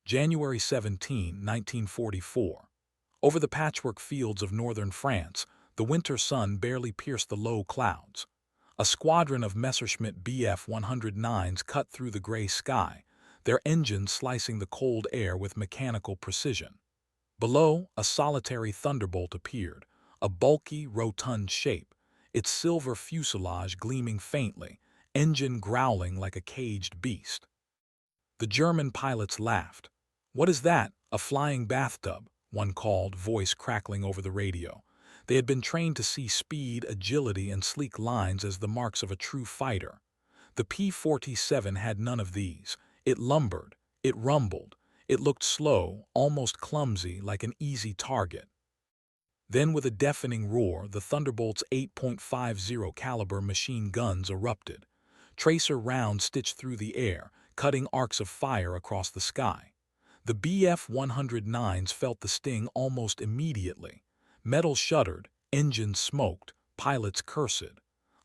January 17, 1944. Over the patchwork fields of northern France, the winter sun barely pierced the low clouds. A squadron of Messerschmitt Bf 109s cut through the gray sky, their engines slicing the cold air with mechanical precision. Below, a solitary Thunderbolt appeared, a bulky, rotund shape, its silver fuselage gleaming faintly, engine growling like a caged beast. The German pilots laughed. "What is that? A flying bathtub?" one called, voice crackling over the radio. They had been trained to see speed, agility, and sleek lines as the marks of a true fighter. The P-47 had none of these. It lumbered, it rumbled, it looked slow, almost clumsy, like an easy target. Then, with a deafening roar, the Thunderbolt's 8.50 caliber machine guns erupted. Tracer rounds stitched through the air, cutting arcs of fire across the sky. The Bf 109s felt the sting almost immediately. Metal shuddered, engines smoked, pilots cursed.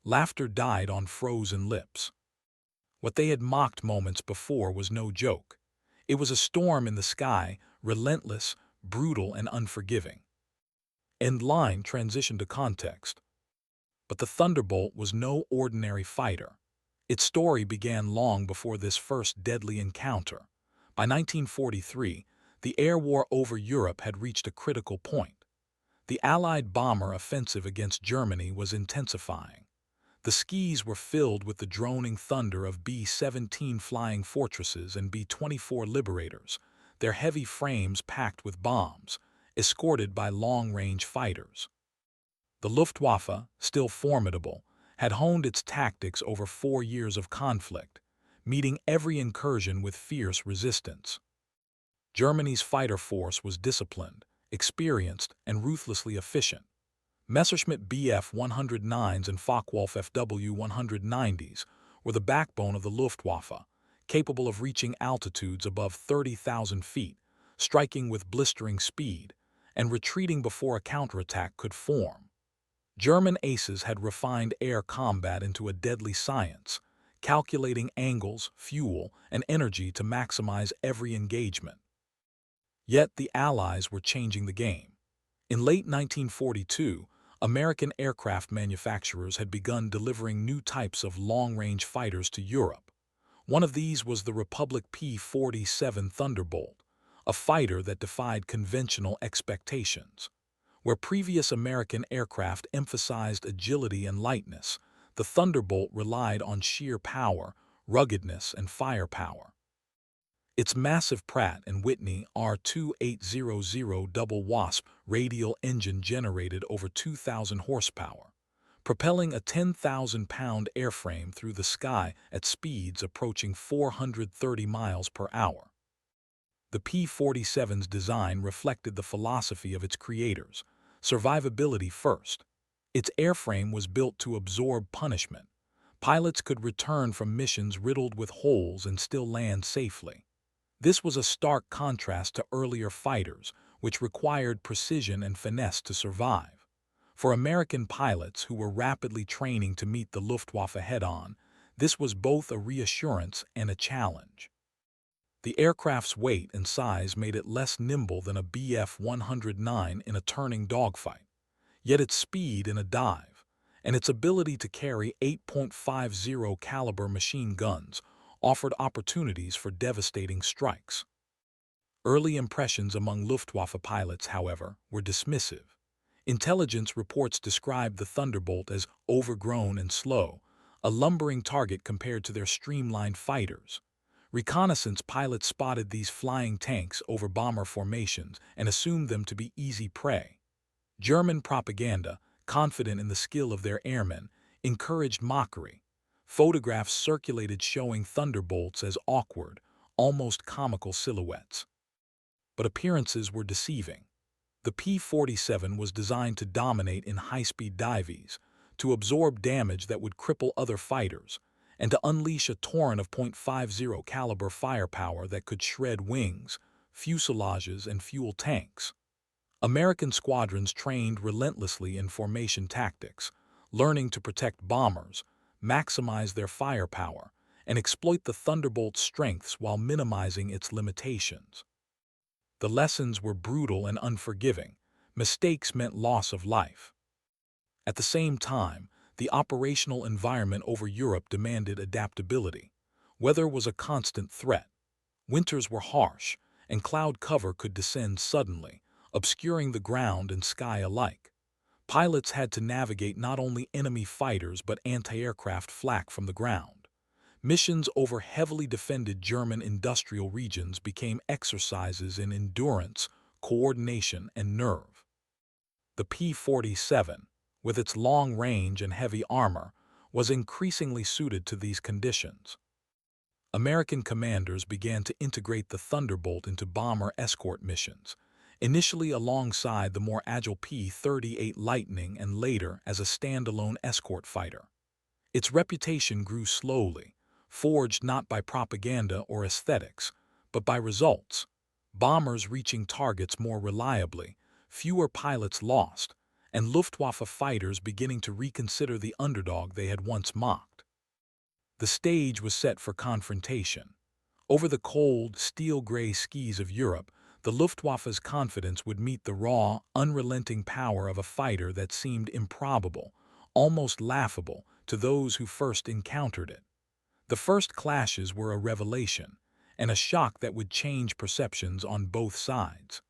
Laughter died on frozen lips. What they had mocked moments before was no joke. It was a storm in the sky, relentless, brutal, and unforgiving. End line transition to context. But the Thunderbolt was no ordinary fighter. Its story began long before this first deadly encounter. By 1943, the air war over Europe had reached a critical point. The Allied bomber offensive against Germany was intensifying. The skies were filled with the droning thunder of B-17 Flying Fortresses and B-24 Liberators, their heavy frames packed with bombs, escorted by long-range fighters. The Luftwaffe, still formidable, had honed its tactics over 4 years of conflict, meeting every incursion with fierce resistance. Germany's fighter force was disciplined, experienced, and ruthlessly efficient. Messerschmitt Bf 109s and Focke-Wulf Fw 190s were the backbone of the Luftwaffe, capable of reaching altitudes above 30,000 feet, striking with blistering speed, and retreating before a counterattack could form. German aces had refined air combat into a deadly science, calculating angles, fuel, and energy to maximize every engagement. Yet the Allies were changing the game. In late 1942, American aircraft manufacturers had begun delivering new types of long-range fighters to Europe. One of these was the Republic P-47 Thunderbolt, a fighter that defied conventional expectations. Where previous American aircraft emphasized agility and lightness, the Thunderbolt relied on sheer power, ruggedness, and firepower. Its massive Pratt & Whitney R2800 double Wasp radial engine generated over 2,000 horsepower, propelling a 10,000-pound airframe through the sky at speeds approaching 430 miles per hour. The P-47's design reflected the philosophy of its creators: survivability first. Its airframe was built to absorb punishment. Pilots could return from missions riddled with holes and still land safely. This was a stark contrast to earlier fighters, which required precision and finesse to survive. For American pilots who were rapidly training to meet the Luftwaffe head-on, this was both a reassurance and a challenge. The aircraft's weight and size made it less nimble than a Bf 109 in a turning dogfight, yet its speed in a dive, and its ability to carry 8.50 caliber machine guns offered opportunities for devastating strikes. Early impressions among Luftwaffe pilots, however, were dismissive. Intelligence reports described the Thunderbolt as overgrown and slow, a lumbering target compared to their streamlined fighters. Reconnaissance pilots spotted these flying tanks over bomber formations and assumed them to be easy prey. German propaganda, confident in the skill of their airmen, encouraged mockery. Photographs circulated showing Thunderbolts as awkward, almost comical silhouettes. But appearances were deceiving. The P-47 was designed to dominate in high-speed dives, to absorb damage that would cripple other fighters, and to unleash a torrent of .50 caliber firepower that could shred wings, fuselages, and fuel tanks. American squadrons trained relentlessly in formation tactics, learning to protect bombers, maximize their firepower, and exploit the Thunderbolt's strengths while minimizing its limitations. The lessons were brutal and unforgiving. Mistakes meant loss of life. At the same time, the operational environment over Europe demanded adaptability. Weather was a constant threat. Winters were harsh, and cloud cover could descend suddenly, obscuring the ground and sky alike. Pilots had to navigate not only enemy fighters but anti-aircraft flak from the ground. Missions over heavily defended German industrial regions became exercises in endurance, coordination, and nerve. The P-47, with its long range and heavy armor, was increasingly suited to these conditions. American commanders began to integrate the Thunderbolt into bomber escort missions, initially alongside the more agile P-38 Lightning and later as a standalone escort fighter. Its reputation grew slowly, forged not by propaganda or aesthetics, but by results. Bombers reaching targets more reliably, fewer pilots lost, and Luftwaffe fighters beginning to reconsider the underdog they had once mocked. The stage was set for confrontation. Over the cold, steel-gray skies of Europe, the Luftwaffe's confidence would meet the raw, unrelenting power of a fighter that seemed improbable, almost laughable, to those who first encountered it. The first clashes were a revelation, and a shock that would change perceptions on both sides.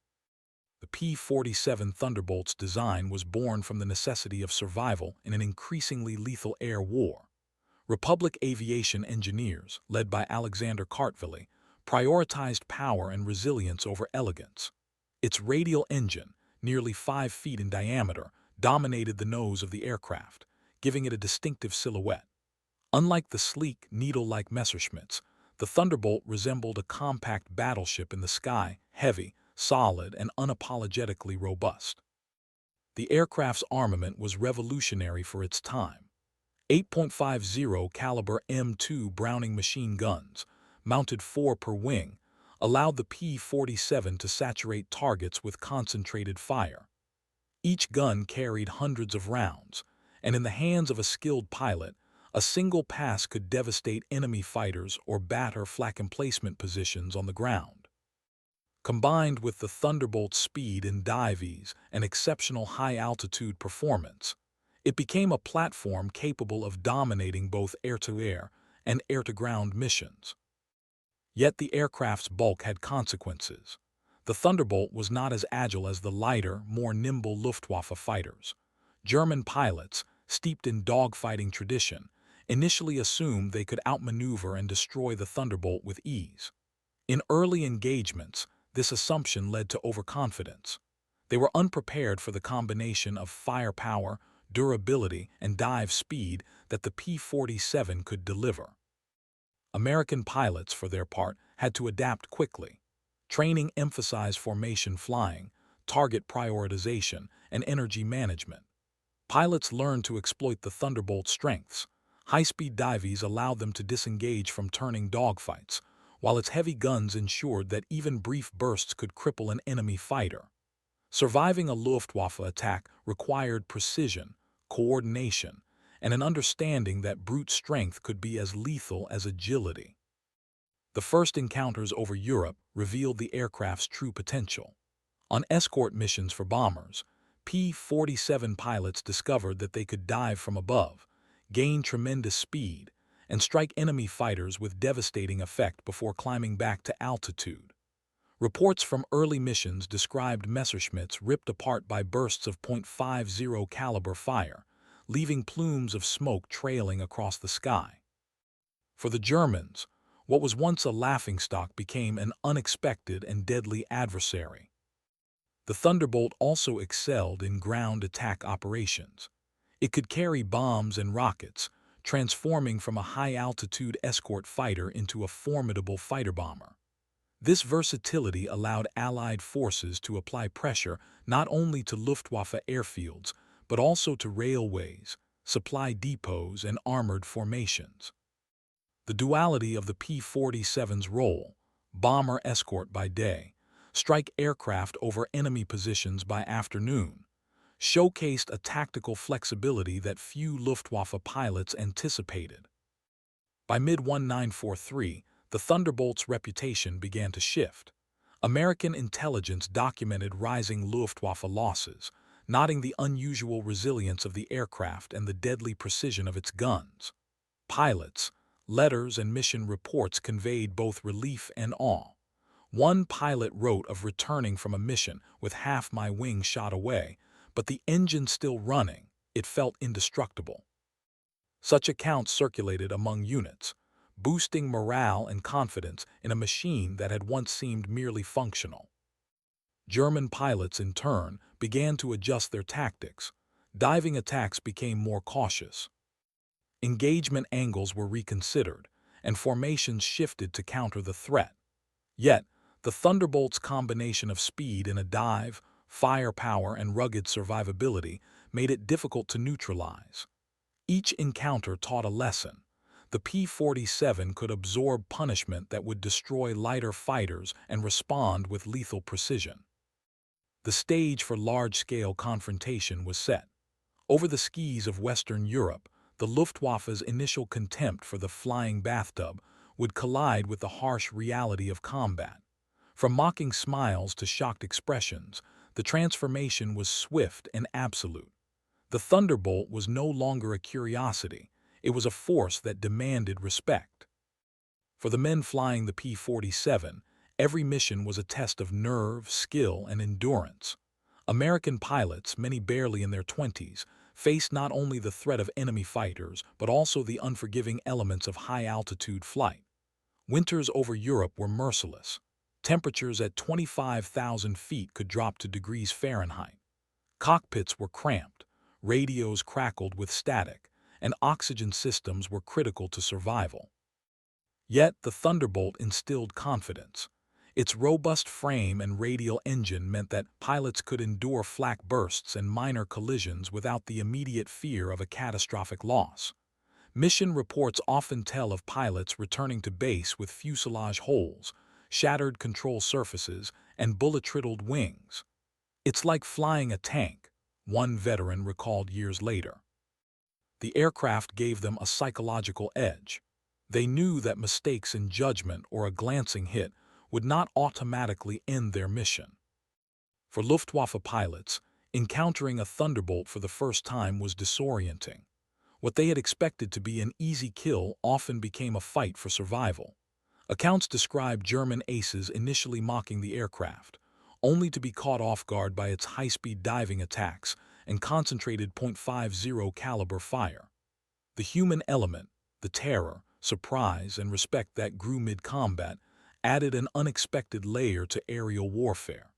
The P-47 Thunderbolt's design was born from the necessity of survival in an increasingly lethal air war. Republic aviation engineers, led by Alexander Kartveli, prioritized power and resilience over elegance. Its radial engine, nearly 5 feet in diameter, dominated the nose of the aircraft, giving it a distinctive silhouette. Unlike the sleek, needle-like Messerschmitts, the Thunderbolt resembled a compact battleship in the sky, heavy, solid, and unapologetically robust. The aircraft's armament was revolutionary for its time. 8.50 caliber M2 Browning machine guns, mounted 4 per wing, allowed the P-47 to saturate targets with concentrated fire. Each gun carried hundreds of rounds, and in the hands of a skilled pilot, a single pass could devastate enemy fighters or batter flak emplacement positions on the ground. Combined with the Thunderbolt's speed in dives and exceptional high-altitude performance, it became a platform capable of dominating both air-to-air and air-to-ground missions. Yet the aircraft's bulk had consequences. The Thunderbolt was not as agile as the lighter, more nimble Luftwaffe fighters. German pilots, steeped in dogfighting tradition, initially assumed they could outmaneuver and destroy the Thunderbolt with ease. In early engagements, this assumption led to overconfidence. They were unprepared for the combination of firepower, durability, and dive speed that the P-47 could deliver. American pilots, for their part, had to adapt quickly. Training emphasized formation flying, target prioritization, and energy management. Pilots learned to exploit the Thunderbolt's strengths. High-speed dives allowed them to disengage from turning dogfights, while its heavy guns ensured that even brief bursts could cripple an enemy fighter. Surviving a Luftwaffe attack required precision, coordination, and an understanding that brute strength could be as lethal as agility. The first encounters over Europe revealed the aircraft's true potential. On escort missions for bombers, P-47 pilots discovered that they could dive from above, gain tremendous speed, and strike enemy fighters with devastating effect before climbing back to altitude. Reports from early missions described Messerschmitts ripped apart by bursts of .50 caliber fire, leaving plumes of smoke trailing across the sky. For the Germans, what was once a laughingstock became an unexpected and deadly adversary. The Thunderbolt also excelled in ground attack operations. It could carry bombs and rockets, transforming from a high-altitude escort fighter into a formidable fighter bomber. This versatility allowed Allied forces to apply pressure not only to Luftwaffe airfields, but also to railways, supply depots, and armored formations. The duality of the P-47's role, bomber escort by day, strike aircraft over enemy positions by afternoon, showcased a tactical flexibility that few Luftwaffe pilots anticipated. By mid-1943, the Thunderbolts' reputation began to shift. American intelligence documented rising Luftwaffe losses, noting the unusual resilience of the aircraft and the deadly precision of its guns. Pilots, letters, and mission reports conveyed both relief and awe. One pilot wrote of returning from a mission with half my wing shot away, but the engine still running. It felt indestructible. Such accounts circulated among units, boosting morale and confidence in a machine that had once seemed merely functional. German pilots, in turn, began to adjust their tactics. Diving attacks became more cautious. Engagement angles were reconsidered, and formations shifted to counter the threat. Yet, the Thunderbolt's combination of speed in a dive, firepower, and rugged survivability made it difficult to neutralize. Each encounter taught a lesson. The P-47 could absorb punishment that would destroy lighter fighters and respond with lethal precision. The stage for large-scale confrontation was set. Over the skis of Western Europe, the Luftwaffe's initial contempt for the flying bathtub would collide with the harsh reality of combat. From mocking smiles to shocked expressions, the transformation was swift and absolute. The Thunderbolt was no longer a curiosity. It was a force that demanded respect. For the men flying the P-47, every mission was a test of nerve, skill, and endurance. American pilots, many barely in their 20s, faced not only the threat of enemy fighters, but also the unforgiving elements of high-altitude flight. Winters over Europe were merciless. Temperatures at 25,000 feet could drop to degrees Fahrenheit. Cockpits were cramped, radios crackled with static, and oxygen systems were critical to survival. Yet the Thunderbolt instilled confidence. Its robust frame and radial engine meant that pilots could endure flak bursts and minor collisions without the immediate fear of a catastrophic loss. Mission reports often tell of pilots returning to base with fuselage holes, shattered control surfaces, and bullet-riddled wings. "It's like flying a tank," one veteran recalled years later. The aircraft gave them a psychological edge. They knew that mistakes in judgment or a glancing hit would not automatically end their mission. For Luftwaffe pilots, encountering a Thunderbolt for the first time was disorienting. What they had expected to be an easy kill often became a fight for survival. Accounts describe German aces initially mocking the aircraft, only to be caught off guard by its high-speed diving attacks and concentrated .50 caliber fire. The human element, the terror, surprise, and respect that grew mid-combat added an unexpected layer to aerial warfare.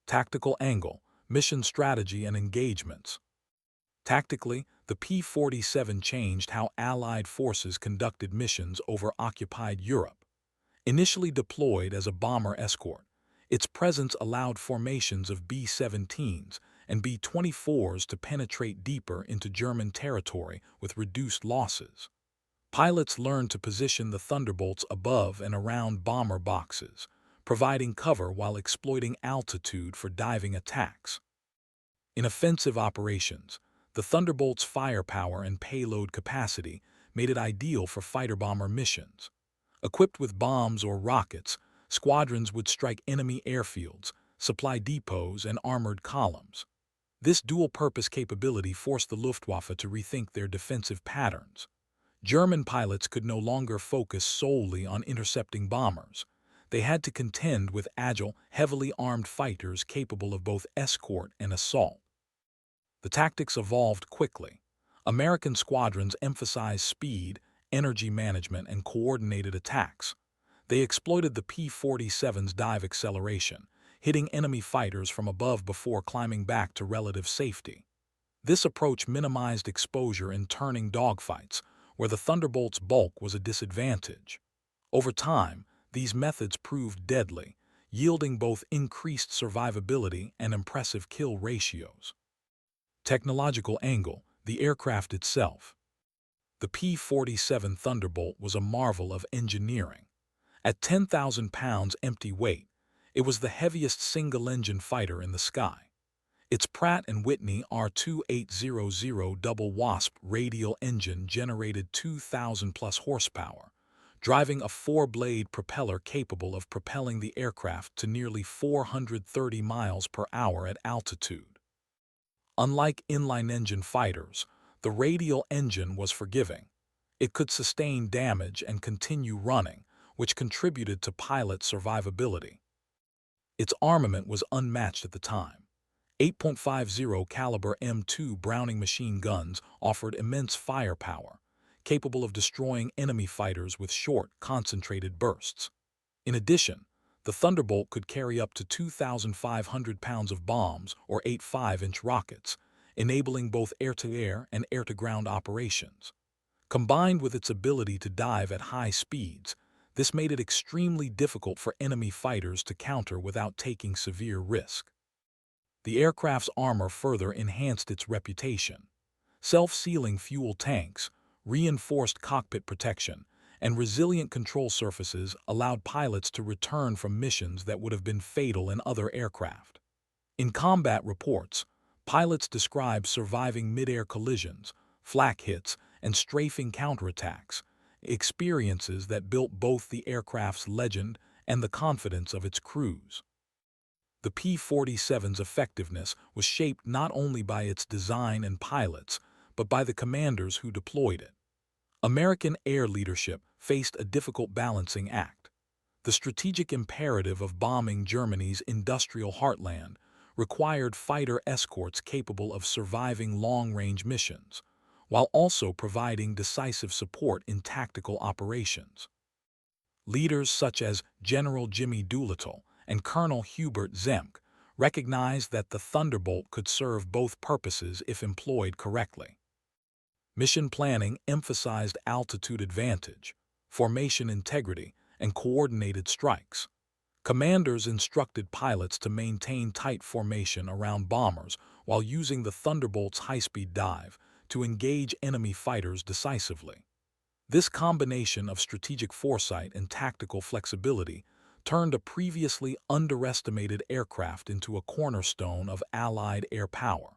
Tactical angle, mission strategy, and engagements. Tactically, the P-47 changed how Allied forces conducted missions over occupied Europe. Initially deployed as a bomber escort, its presence allowed formations of B-17s and B-24s to penetrate deeper into German territory with reduced losses. Pilots learned to position the Thunderbolts above and around bomber boxes, providing cover while exploiting altitude for diving attacks. In offensive operations, the Thunderbolt's firepower and payload capacity made it ideal for fighter-bomber missions. Equipped with bombs or rockets, squadrons would strike enemy airfields, supply depots, and armored columns. This dual-purpose capability forced the Luftwaffe to rethink their defensive patterns. German pilots could no longer focus solely on intercepting bombers. They had to contend with agile, heavily armed fighters capable of both escort and assault. The tactics evolved quickly. American squadrons emphasized speed, energy management, and coordinated attacks. They exploited the P-47's dive acceleration, hitting enemy fighters from above before climbing back to relative safety. This approach minimized exposure in turning dogfights, where the Thunderbolt's bulk was a disadvantage. Over time, these methods proved deadly, yielding both increased survivability and impressive kill ratios. Technological angle, the aircraft itself. The P-47 Thunderbolt was a marvel of engineering. At 10,000 pounds empty weight, it was the heaviest single-engine fighter in the sky. Its Pratt & Whitney R2800 double wasp radial engine generated 2,000-plus horsepower, driving a four-blade propeller capable of propelling the aircraft to nearly 430 miles per hour at altitude. Unlike inline-engine fighters, the radial engine was forgiving. It could sustain damage and continue running, which contributed to pilot survivability. Its armament was unmatched at the time. 8.50 caliber M2 Browning machine guns offered immense firepower, capable of destroying enemy fighters with short, concentrated bursts. In addition, the Thunderbolt could carry up to 2,500 pounds of bombs or 8 5-inch rockets, enabling both air-to-air and air-to-ground operations. Combined with its ability to dive at high speeds, this made it extremely difficult for enemy fighters to counter without taking severe risk. The aircraft's armor further enhanced its reputation. Self-sealing fuel tanks, reinforced cockpit protection, and resilient control surfaces allowed pilots to return from missions that would have been fatal in other aircraft. In combat reports, pilots described surviving mid-air collisions, flak hits, and strafing counterattacks, experiences that built both the aircraft's legend and the confidence of its crews. The P-47's effectiveness was shaped not only by its design and pilots, but by the commanders who deployed it. American air leadership faced a difficult balancing act. The strategic imperative of bombing Germany's industrial heartland required fighter escorts capable of surviving long-range missions, while also providing decisive support in tactical operations. Leaders such as General Jimmy Doolittle and Colonel Hubert Zemke recognized that the Thunderbolt could serve both purposes if employed correctly. Mission planning emphasized altitude advantage, formation integrity, and coordinated strikes. Commanders instructed pilots to maintain tight formation around bombers while using the Thunderbolt's high-speed dive to engage enemy fighters decisively. This combination of strategic foresight and tactical flexibility turned a previously underestimated aircraft into a cornerstone of Allied air power.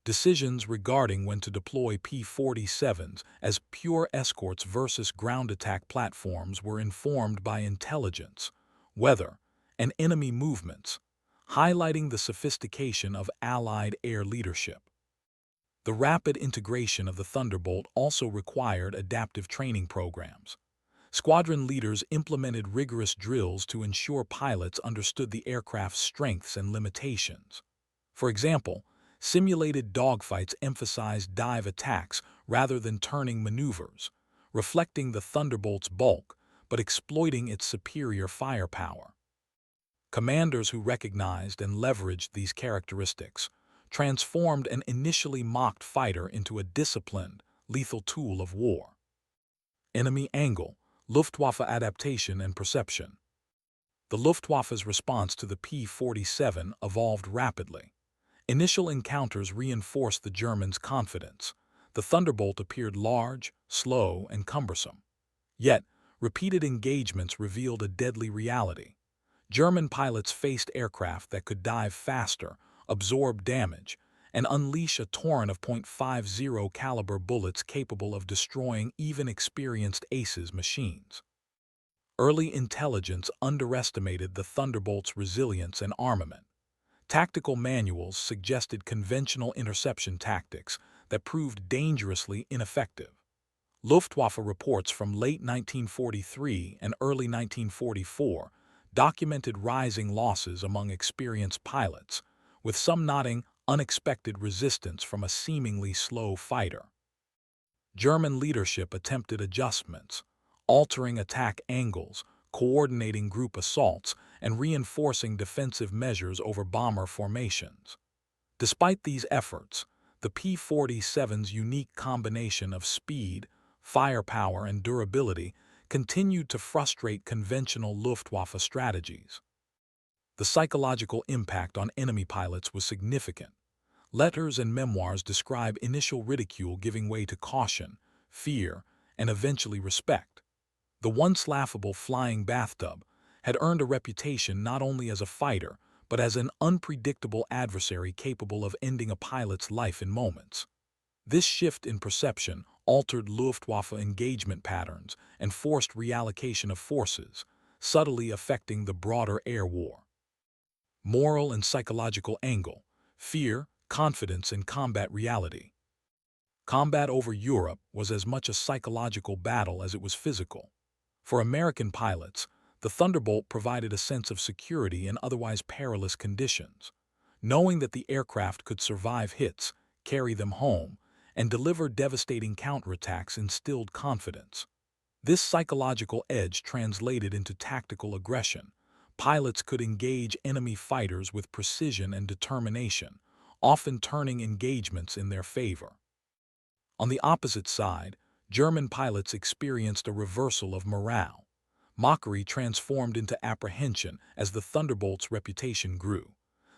Decisions regarding when to deploy P-47s as pure escorts versus ground attack platforms were informed by intelligence, weather, and enemy movements, highlighting the sophistication of Allied air leadership. The rapid integration of the Thunderbolt also required adaptive training programs. Squadron leaders implemented rigorous drills to ensure pilots understood the aircraft's strengths and limitations. For example, simulated dogfights emphasized dive attacks rather than turning maneuvers, reflecting the Thunderbolt's bulk but exploiting its superior firepower. Commanders who recognized and leveraged these characteristics transformed an initially mocked fighter into a disciplined, lethal tool of war. Enemy angle, Luftwaffe adaptation and perception. The Luftwaffe's response to the P-47 evolved rapidly. Initial encounters reinforced the Germans' confidence. The Thunderbolt appeared large, slow, and cumbersome. Yet, repeated engagements revealed a deadly reality. German pilots faced aircraft that could dive faster, absorb damage, and unleash a torrent of .50 caliber bullets capable of destroying even experienced aces machines. Early intelligence underestimated the Thunderbolt's resilience and armament. Tactical manuals suggested conventional interception tactics that proved dangerously ineffective. Luftwaffe reports from late 1943 and early 1944 documented rising losses among experienced pilots, with some noting unexpected resistance from a seemingly slow fighter. German leadership attempted adjustments, altering attack angles, coordinating group assaults, and reinforcing defensive measures over bomber formations. Despite these efforts, the P-47's unique combination of speed, firepower, and durability continued to frustrate conventional Luftwaffe strategies. The psychological impact on enemy pilots was significant. Letters and memoirs describe initial ridicule giving way to caution, fear, and eventually respect. The once laughable flying bathtub had earned a reputation not only as a fighter, but as an unpredictable adversary capable of ending a pilot's life in moments. This shift in perception altered Luftwaffe engagement patterns and forced reallocation of forces, subtly affecting the broader air war. Moral and psychological angle: fear, confidence, and combat reality. Combat over Europe was as much a psychological battle as it was physical. For American pilots, the Thunderbolt provided a sense of security in otherwise perilous conditions. Knowing that the aircraft could survive hits, carry them home, and deliver devastating counterattacks instilled confidence. This psychological edge translated into tactical aggression. Pilots could engage enemy fighters with precision and determination, often turning engagements in their favor. On the opposite side, German pilots experienced a reversal of morale. Mockery transformed into apprehension as the Thunderbolt's reputation grew.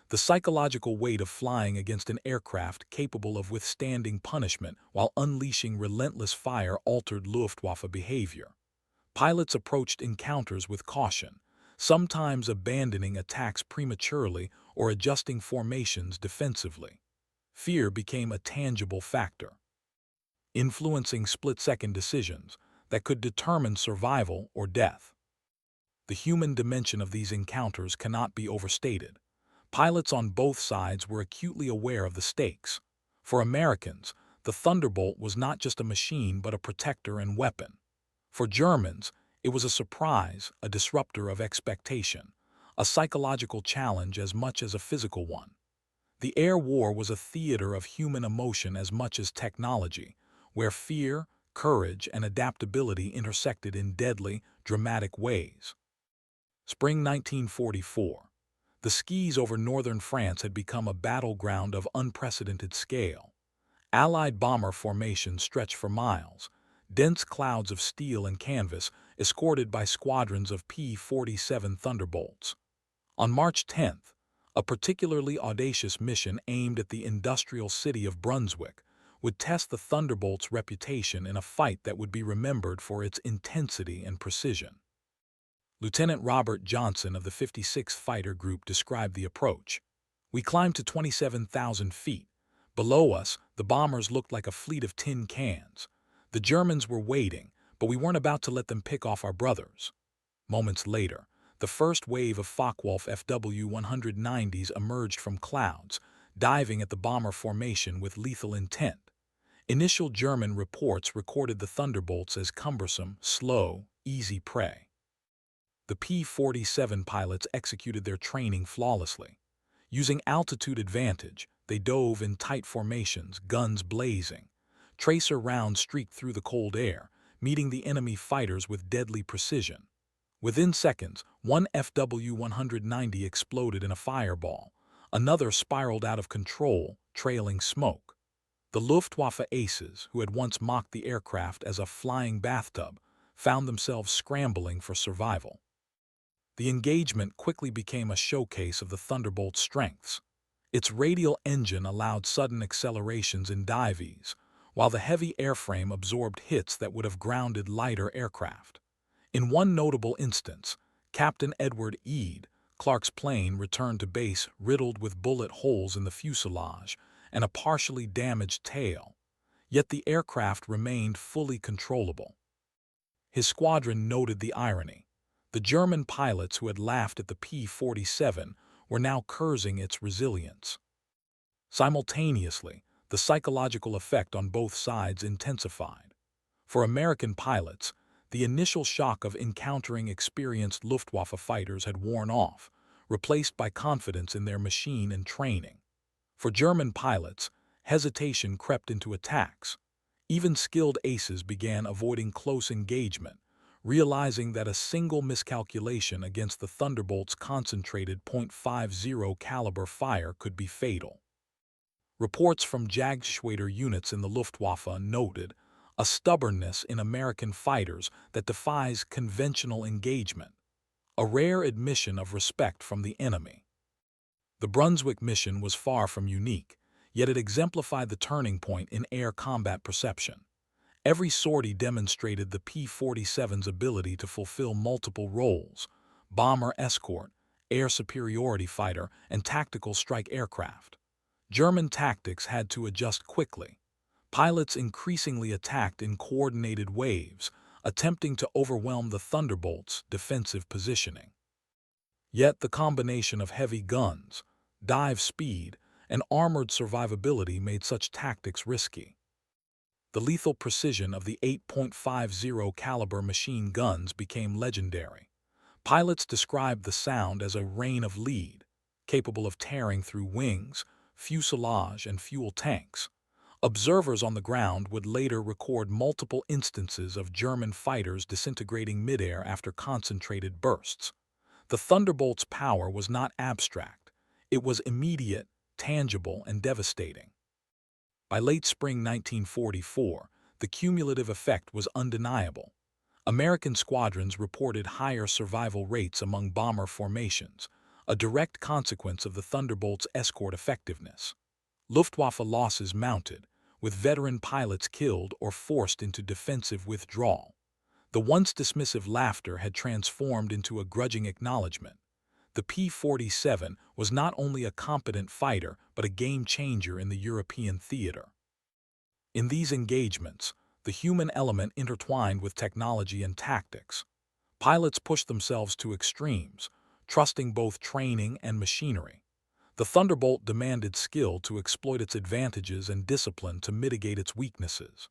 The psychological weight of flying against an aircraft capable of withstanding punishment while unleashing relentless fire altered Luftwaffe behavior. Pilots approached encounters with caution, sometimes abandoning attacks prematurely or adjusting formations defensively. Fear became a tangible factor, influencing split-second decisions that could determine survival or death. The human dimension of these encounters cannot be overstated. Pilots on both sides were acutely aware of the stakes. For Americans, the Thunderbolt was not just a machine but a protector and weapon. For Germans, it was a surprise, a disruptor of expectation, a psychological challenge as much as a physical one. The air war was a theater of human emotion as much as technology, where fear, courage, and adaptability intersected in deadly, dramatic ways. Spring 1944. The skies over northern France had become a battleground of unprecedented scale. Allied bomber formations stretched for miles, dense clouds of steel and canvas escorted by squadrons of P-47 Thunderbolts. On March 10th, a particularly audacious mission aimed at the industrial city of Brunswick would test the Thunderbolt's reputation in a fight that would be remembered for its intensity and precision. Lieutenant Robert Johnson of the 56th Fighter Group described the approach. "We climbed to 27,000 feet. Below us, the bombers looked like a fleet of tin cans. The Germans were waiting, but we weren't about to let them pick off our brothers." Moments later, the first wave of Focke-Wulf FW-190s emerged from clouds, diving at the bomber formation with lethal intent. Initial German reports recorded the Thunderbolts as cumbersome, slow, easy prey. The P-47 pilots executed their training flawlessly. Using altitude advantage, they dove in tight formations, guns blazing. Tracer rounds streaked through the cold air, meeting the enemy fighters with deadly precision. Within seconds, one FW-190 exploded in a fireball. Another spiraled out of control, trailing smoke. The Luftwaffe aces, who had once mocked the aircraft as a flying bathtub, found themselves scrambling for survival. The engagement quickly became a showcase of the Thunderbolt's strengths. Its radial engine allowed sudden accelerations in dives, while the heavy airframe absorbed hits that would have grounded lighter aircraft. In one notable instance, Captain Edward Eade, Clark's plane returned to base riddled with bullet holes in the fuselage and a partially damaged tail, yet the aircraft remained fully controllable. His squadron noted the irony. The German pilots who had laughed at the P-47 were now cursing its resilience. Simultaneously, the psychological effect on both sides intensified. For American pilots, the initial shock of encountering experienced Luftwaffe fighters had worn off, replaced by confidence in their machine and training. For German pilots, hesitation crept into attacks. Even skilled aces began avoiding close engagement, realizing that a single miscalculation against the Thunderbolt's concentrated .50 caliber fire could be fatal. Reports from Jagdgeschwader units in the Luftwaffe noted a stubbornness in American fighters that defies conventional engagement, a rare admission of respect from the enemy. The Brunswick mission was far from unique, yet it exemplified the turning point in air combat perception. Every sortie demonstrated the P-47's ability to fulfill multiple roles: bomber escort, air superiority fighter, and tactical strike aircraft. German tactics had to adjust quickly. Pilots increasingly attacked in coordinated waves, attempting to overwhelm the Thunderbolts' defensive positioning. Yet the combination of heavy guns, dive speed, and armored survivability made such tactics risky. The lethal precision of the 8.50 caliber machine guns became legendary. Pilots described the sound as a rain of lead, capable of tearing through wings, fuselage, and fuel tanks. Observers on the ground would later record multiple instances of German fighters disintegrating midair after concentrated bursts. The Thunderbolt's power was not abstract. It was immediate, tangible, and devastating. By late spring 1944, the cumulative effect was undeniable. American squadrons reported higher survival rates among bomber formations, a direct consequence of the Thunderbolt's escort effectiveness. Luftwaffe losses mounted, with veteran pilots killed or forced into defensive withdrawal. The once dismissive laughter had transformed into a grudging acknowledgement. The P-47 was not only a competent fighter but a game-changer in the European theater. In these engagements, the human element intertwined with technology and tactics. Pilots pushed themselves to extremes, trusting both training and machinery. The Thunderbolt demanded skill to exploit its advantages and discipline to mitigate its weaknesses.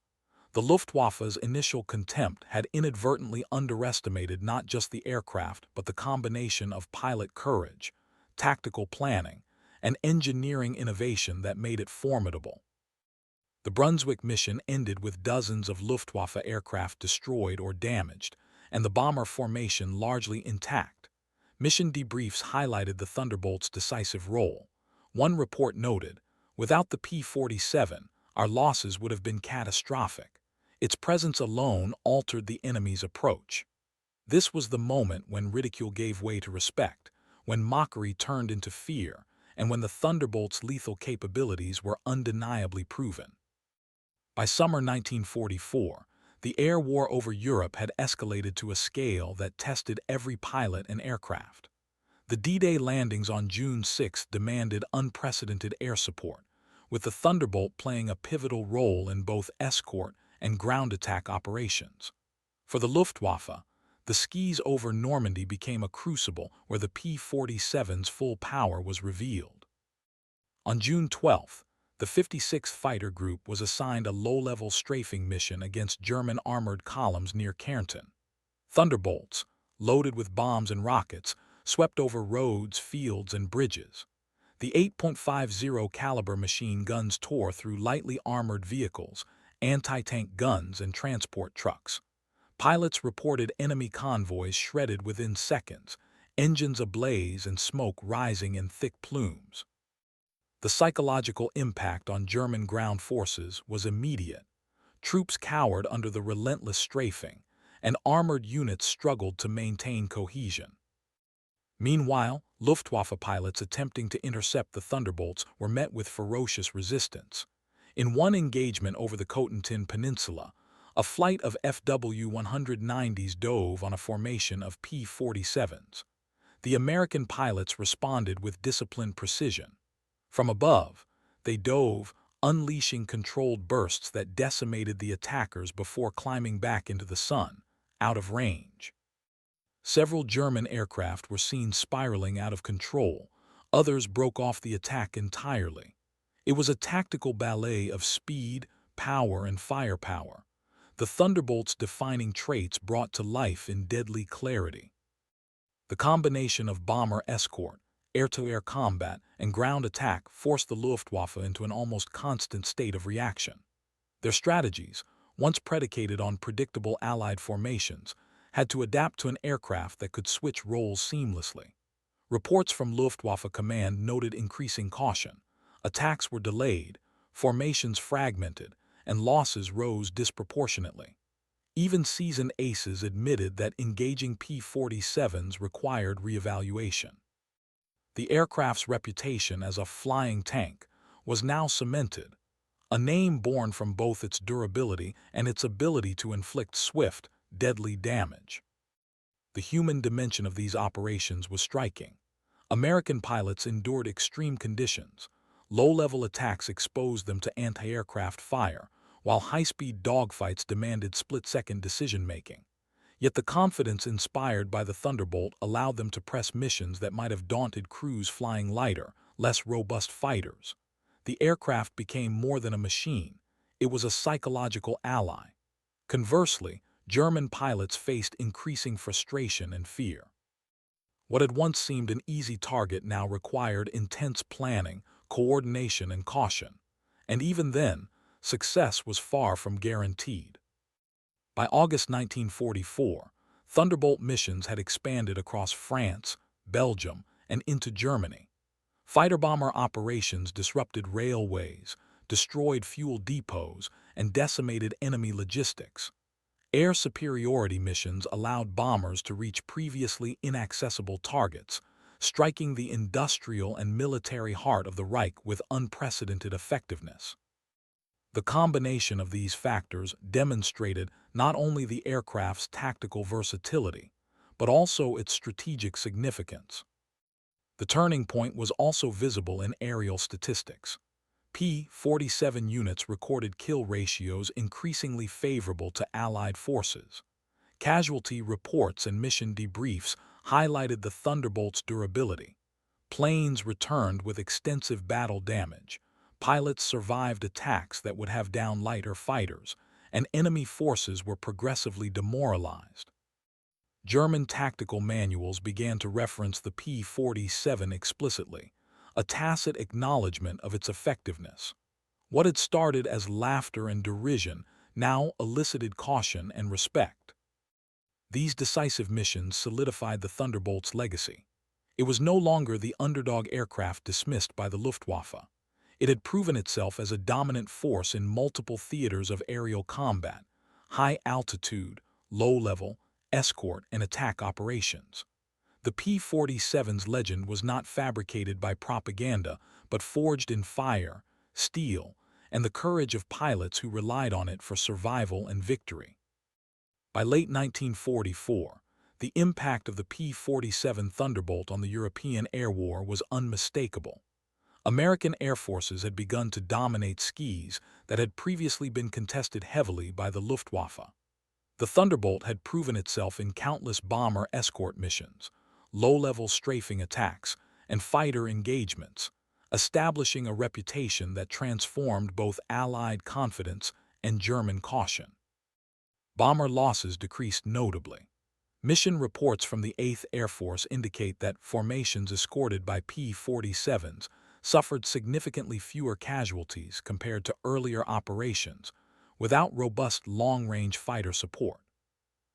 The Luftwaffe's initial contempt had inadvertently underestimated not just the aircraft but the combination of pilot courage, tactical planning, and engineering innovation that made it formidable. The Brunswick mission ended with dozens of Luftwaffe aircraft destroyed or damaged, and the bomber formation largely intact. Mission debriefs highlighted the Thunderbolt's decisive role. One report noted, "Without the P-47, our losses would have been catastrophic. Its presence alone altered the enemy's approach." This was the moment when ridicule gave way to respect, when mockery turned into fear, and when the Thunderbolt's lethal capabilities were undeniably proven. By summer 1944, the air war over Europe had escalated to a scale that tested every pilot and aircraft. The D-Day landings on June 6 demanded unprecedented air support, with the Thunderbolt playing a pivotal role in both escort and ground attack operations. For the Luftwaffe, the skies over Normandy became a crucible where the P-47's full power was revealed. On June 12, the 56th Fighter Group was assigned a low-level strafing mission against German armored columns near Kärnten. Thunderbolts, loaded with bombs and rockets, swept over roads, fields, and bridges. The 8.50 caliber machine guns tore through lightly armored vehicles, anti-tank guns, and transport trucks. Pilots reported enemy convoys shredded within seconds, engines ablaze and smoke rising in thick plumes. The psychological impact on German ground forces was immediate. Troops cowered under the relentless strafing, and armored units struggled to maintain cohesion. Meanwhile, Luftwaffe pilots attempting to intercept the Thunderbolts were met with ferocious resistance. In one engagement over the Cotentin Peninsula, a flight of FW-190s dove on a formation of P-47s. The American pilots responded with disciplined precision. From above, they dove, unleashing controlled bursts that decimated the attackers before climbing back into the sun, out of range. Several German aircraft were seen spiraling out of control. Others broke off the attack entirely. It was a tactical ballet of speed, power, and firepower, the Thunderbolt's defining traits brought to life in deadly clarity. The combination of bomber escort, air-to-air combat, and ground attack forced the Luftwaffe into an almost constant state of reaction. Their strategies, once predicated on predictable Allied formations, had to adapt to an aircraft that could switch roles seamlessly. Reports from Luftwaffe Command noted increasing caution. Attacks were delayed, formations fragmented, and losses rose disproportionately. Even seasoned aces admitted that engaging P-47s required reevaluation. The aircraft's reputation as a flying tank was now cemented, a name born from both its durability and its ability to inflict swift, deadly damage. The human dimension of these operations was striking. American pilots endured extreme conditions. Low-level attacks exposed them to anti-aircraft fire, while high-speed dogfights demanded split-second decision-making. Yet the confidence inspired by the Thunderbolt allowed them to press missions that might have daunted crews flying lighter, less robust fighters. The aircraft became more than a machine. It was a psychological ally. Conversely, German pilots faced increasing frustration and fear. What had once seemed an easy target now required intense planning, coordination, and caution. And even then, success was far from guaranteed. By August 1944, Thunderbolt missions had expanded across France, Belgium, and into Germany. Fighter-bomber operations disrupted railways, destroyed fuel depots, and decimated enemy logistics. Air superiority missions allowed bombers to reach previously inaccessible targets, striking the industrial and military heart of the Reich with unprecedented effectiveness. The combination of these factors demonstrated not only the aircraft's tactical versatility, but also its strategic significance. The turning point was also visible in aerial statistics. P-47 units recorded kill ratios increasingly favorable to Allied forces. Casualty reports and mission debriefs highlighted the Thunderbolt's durability. Planes returned with extensive battle damage. Pilots survived attacks that would have downed lighter fighters, and enemy forces were progressively demoralized. German tactical manuals began to reference the P-47 explicitly, a tacit acknowledgement of its effectiveness. What had started as laughter and derision now elicited caution and respect. These decisive missions solidified the Thunderbolt's legacy. It was no longer the underdog aircraft dismissed by the Luftwaffe. It had proven itself as a dominant force in multiple theaters of aerial combat, high-altitude, low-level, escort, and attack operations. The P-47's legend was not fabricated by propaganda, but forged in fire, steel, and the courage of pilots who relied on it for survival and victory. By late 1944, the impact of the P-47 Thunderbolt on the European air war was unmistakable. American air forces had begun to dominate skies that had previously been contested heavily by the Luftwaffe. The Thunderbolt had proven itself in countless bomber escort missions, low-level strafing attacks, and fighter engagements, establishing a reputation that transformed both Allied confidence and German caution. Bomber losses decreased notably. Mission reports from the 8th Air Force indicate that formations escorted by P-47s suffered significantly fewer casualties compared to earlier operations, without robust long-range fighter support.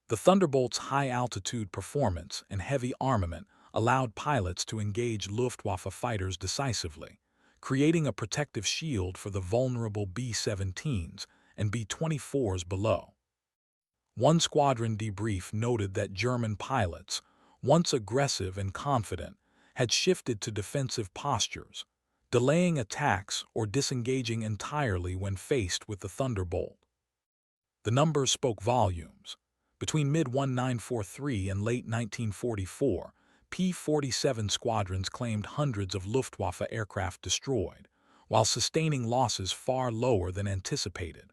The Thunderbolt's high-altitude performance and heavy armament allowed pilots to engage Luftwaffe fighters decisively, creating a protective shield for the vulnerable B-17s and B-24s below. One squadron debrief noted that German pilots, once aggressive and confident, had shifted to defensive postures, delaying attacks or disengaging entirely when faced with the Thunderbolt. The numbers spoke volumes. Between mid-1943 and late 1944, P-47 squadrons claimed hundreds of Luftwaffe aircraft destroyed, while sustaining losses far lower than anticipated.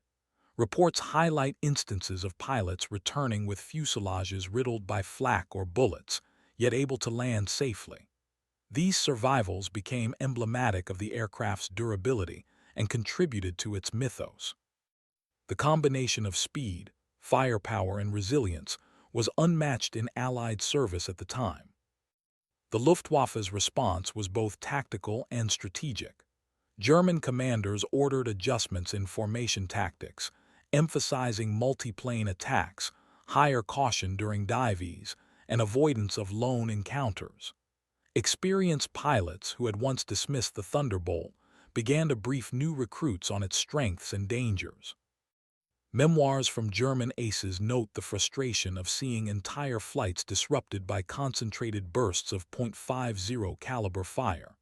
Reports highlight instances of pilots returning with fuselages riddled by flak or bullets, yet able to land safely. These survivals became emblematic of the aircraft's durability and contributed to its mythos. The combination of speed, firepower, and resilience was unmatched in Allied service at the time. The Luftwaffe's response was both tactical and strategic. German commanders ordered adjustments in formation tactics, emphasizing multi-plane attacks, higher caution during dives, and avoidance of lone encounters. Experienced pilots who had once dismissed the Thunderbolt began to brief new recruits on its strengths and dangers. Memoirs from German aces note the frustration of seeing entire flights disrupted by concentrated bursts of .50 caliber fire,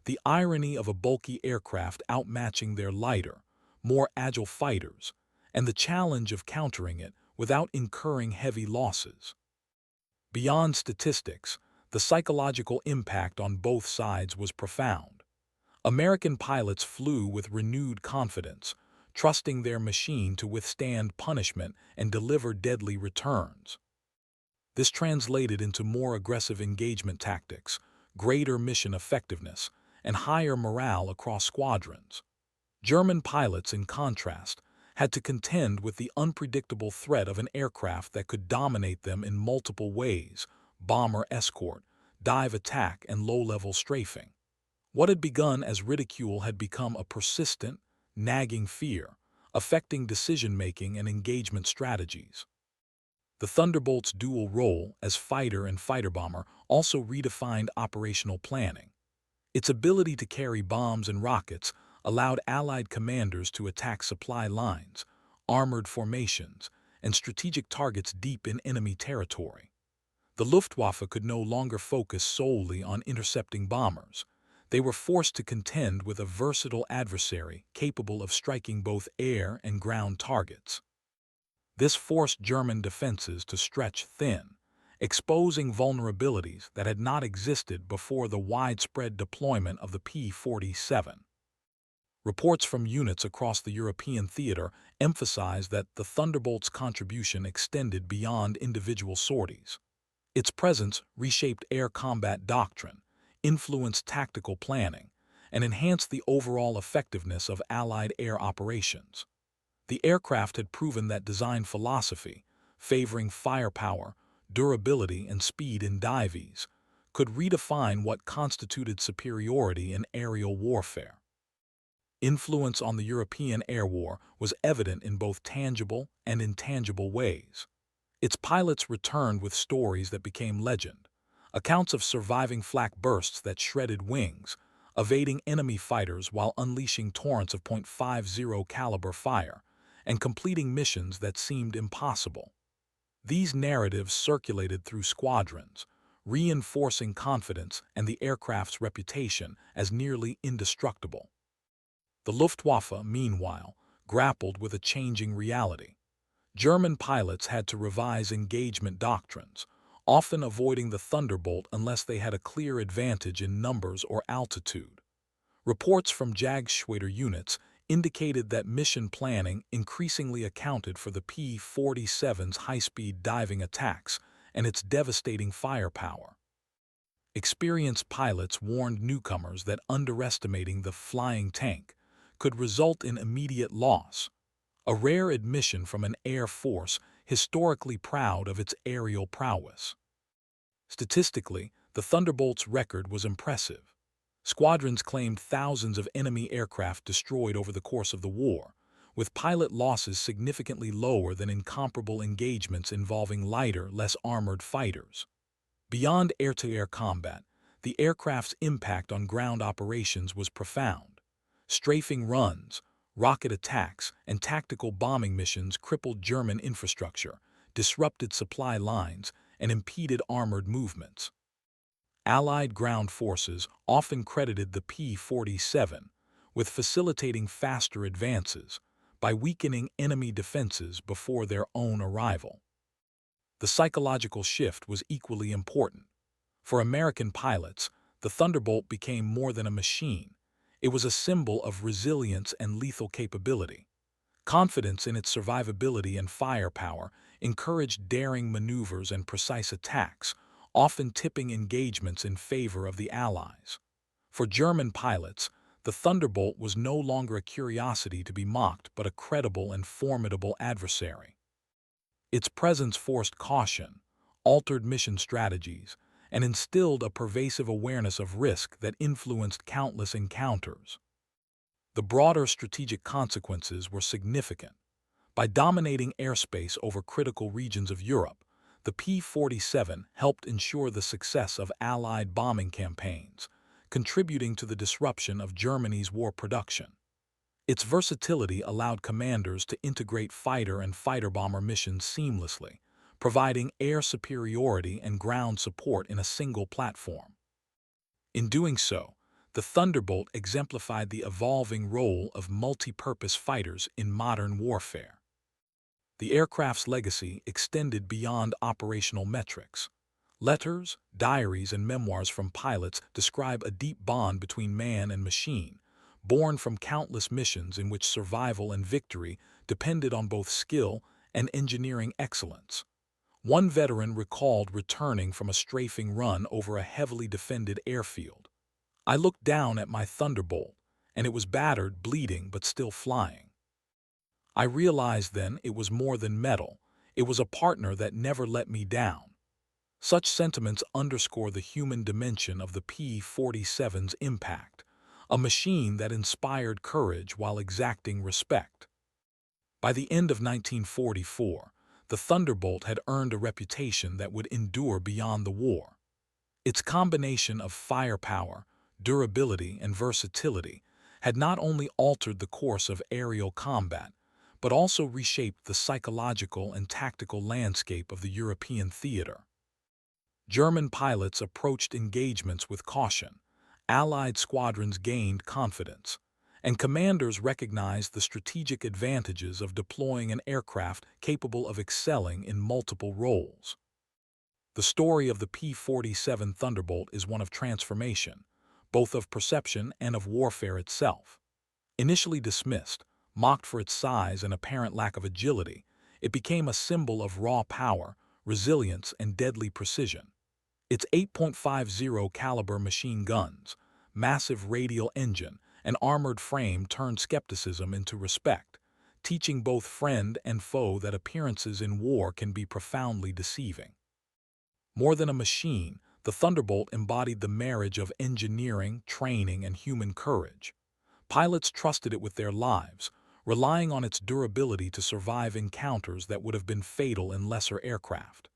the irony of a bulky aircraft outmatching their lighter, more agile fighters, and the challenge of countering it without incurring heavy losses. Beyond statistics, the The psychological impact on both sides was profound. American pilots flew with renewed confidence, trusting their machine to withstand punishment and deliver deadly returns. This translated into more aggressive engagement tactics, greater mission effectiveness, and higher morale across squadrons. German pilots, in contrast, had to contend with the unpredictable threat of an aircraft that could dominate them in multiple ways: bomber escort, dive attack, and low-level strafing. What had begun as ridicule had become a persistent, nagging fear, affecting decision-making and engagement strategies. The Thunderbolt's dual role as fighter and fighter-bomber also redefined operational planning. Its ability to carry bombs and rockets allowed Allied commanders to attack supply lines, armored formations, and strategic targets deep in enemy territory. The Luftwaffe could no longer focus solely on intercepting bombers. They were forced to contend with a versatile adversary capable of striking both air and ground targets. This forced German defenses to stretch thin, exposing vulnerabilities that had not existed before the widespread deployment of the P-47. Reports from units across the European theater emphasized that the Thunderbolt's contribution extended beyond individual sorties. Its presence reshaped air combat doctrine, influenced tactical planning, and enhanced the overall effectiveness of Allied air operations. The aircraft had proven that design philosophy, favoring firepower, durability, and speed in dives, could redefine what constituted superiority in aerial warfare. Influence on the European air war was evident in both tangible and intangible ways. Its pilots returned with stories that became legend, accounts of surviving flak bursts that shredded wings, evading enemy fighters while unleashing torrents of .50 caliber fire, and completing missions that seemed impossible. These narratives circulated through squadrons, reinforcing confidence and the aircraft's reputation as nearly indestructible. The Luftwaffe, meanwhile, grappled with a changing reality. German pilots had to revise engagement doctrines, often avoiding the Thunderbolt unless they had a clear advantage in numbers or altitude. Reports from Jagdschwader units indicated that mission planning increasingly accounted for the P-47's high-speed diving attacks and its devastating firepower. Experienced pilots warned newcomers that underestimating the flying tank could result in immediate loss, a rare admission from an air force historically proud of its aerial prowess. Statistically, the Thunderbolt's record was impressive. Squadrons claimed thousands of enemy aircraft destroyed over the course of the war, with pilot losses significantly lower than in comparable engagements involving lighter, less armored fighters. Beyond air-to-air combat, the aircraft's impact on ground operations was profound. Strafing runs, rocket attacks, and tactical bombing missions crippled German infrastructure, disrupted supply lines, and impeded armored movements. Allied ground forces often credited the P-47 with facilitating faster advances by weakening enemy defenses before their own arrival. The psychological shift was equally important. For American pilots, the Thunderbolt became more than a machine. It was a symbol of resilience and lethal capability. Confidence in its survivability and firepower encouraged daring maneuvers and precise attacks, often tipping engagements in favor of the Allies. For German pilots, the Thunderbolt was no longer a curiosity to be mocked but a credible and formidable adversary. Its presence forced caution, altered mission strategies, and instilled a pervasive awareness of risk that influenced countless encounters. The broader strategic consequences were significant. By dominating airspace over critical regions of Europe, the P-47 helped ensure the success of Allied bombing campaigns, contributing to the disruption of Germany's war production. Its versatility allowed commanders to integrate fighter and fighter-bomber missions seamlessly, providing air superiority and ground support in a single platform. In doing so, the Thunderbolt exemplified the evolving role of multi-purpose fighters in modern warfare. The aircraft's legacy extended beyond operational metrics. Letters, diaries, and memoirs from pilots describe a deep bond between man and machine, born from countless missions in which survival and victory depended on both skill and engineering excellence. One veteran recalled returning from a strafing run over a heavily defended airfield. "I looked down at my Thunderbolt, and it was battered, bleeding, but still flying. I realized then it was more than metal. It was a partner that never let me down." Such sentiments underscore the human dimension of the P-47's impact, a machine that inspired courage while exacting respect. By the end of 1944, the Thunderbolt had earned a reputation that would endure beyond the war. Its combination of firepower, durability, and versatility had not only altered the course of aerial combat, but also reshaped the psychological and tactical landscape of the European theater. German pilots approached engagements with caution, Allied squadrons gained confidence, and commanders recognized the strategic advantages of deploying an aircraft capable of excelling in multiple roles. The story of the P-47 Thunderbolt is one of transformation, both of perception and of warfare itself. Initially dismissed, mocked for its size and apparent lack of agility, it became a symbol of raw power, resilience, and deadly precision. Its 8.50 caliber machine guns, massive radial engine, and armored frame turned skepticism into respect, teaching both friend and foe that appearances in war can be profoundly deceiving. More than a machine, the Thunderbolt embodied the marriage of engineering, training, and human courage. Pilots trusted it with their lives, relying on its durability to survive encounters that would have been fatal in lesser aircraft.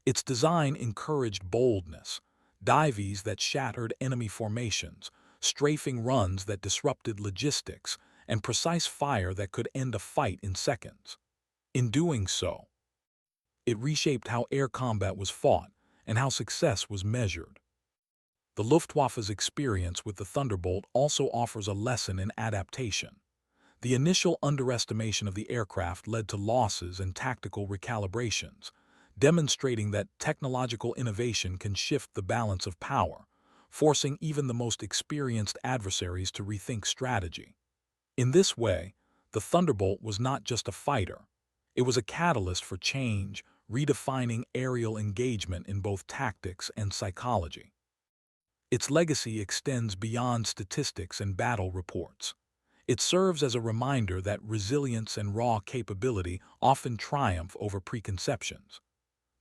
Its design encouraged boldness, dives that shattered enemy formations, strafing runs that disrupted logistics, and precise fire that could end a fight in seconds. In doing so, it reshaped how air combat was fought and how success was measured. The Luftwaffe's experience with the Thunderbolt also offers a lesson in adaptation. The initial underestimation of the aircraft led to losses and tactical recalibrations, demonstrating that technological innovation can shift the balance of power, forcing even the most experienced adversaries to rethink strategy. In this way, the Thunderbolt was not just a fighter. It was a catalyst for change, redefining aerial engagement in both tactics and psychology. Its legacy extends beyond statistics and battle reports. It serves as a reminder that resilience and raw capability often triumph over preconceptions.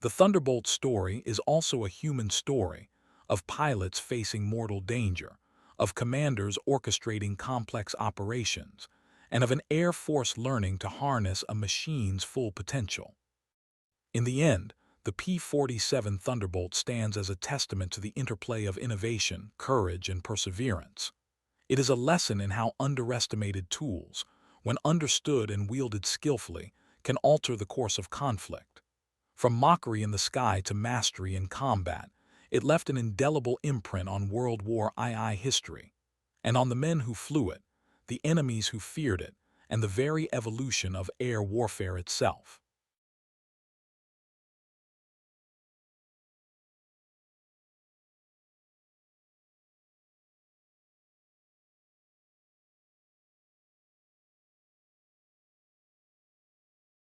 The Thunderbolt story is also a human story, of pilots facing mortal danger, of commanders orchestrating complex operations, and of an Air Force learning to harness a machine's full potential. In the end, the P-47 Thunderbolt stands as a testament to the interplay of innovation, courage, and perseverance. It is a lesson in how underestimated tools, when understood and wielded skillfully, can alter the course of conflict. From mockery in the sky to mastery in combat, it left an indelible imprint on World War II history, and on the men who flew it, the enemies who feared it, and the very evolution of air warfare itself.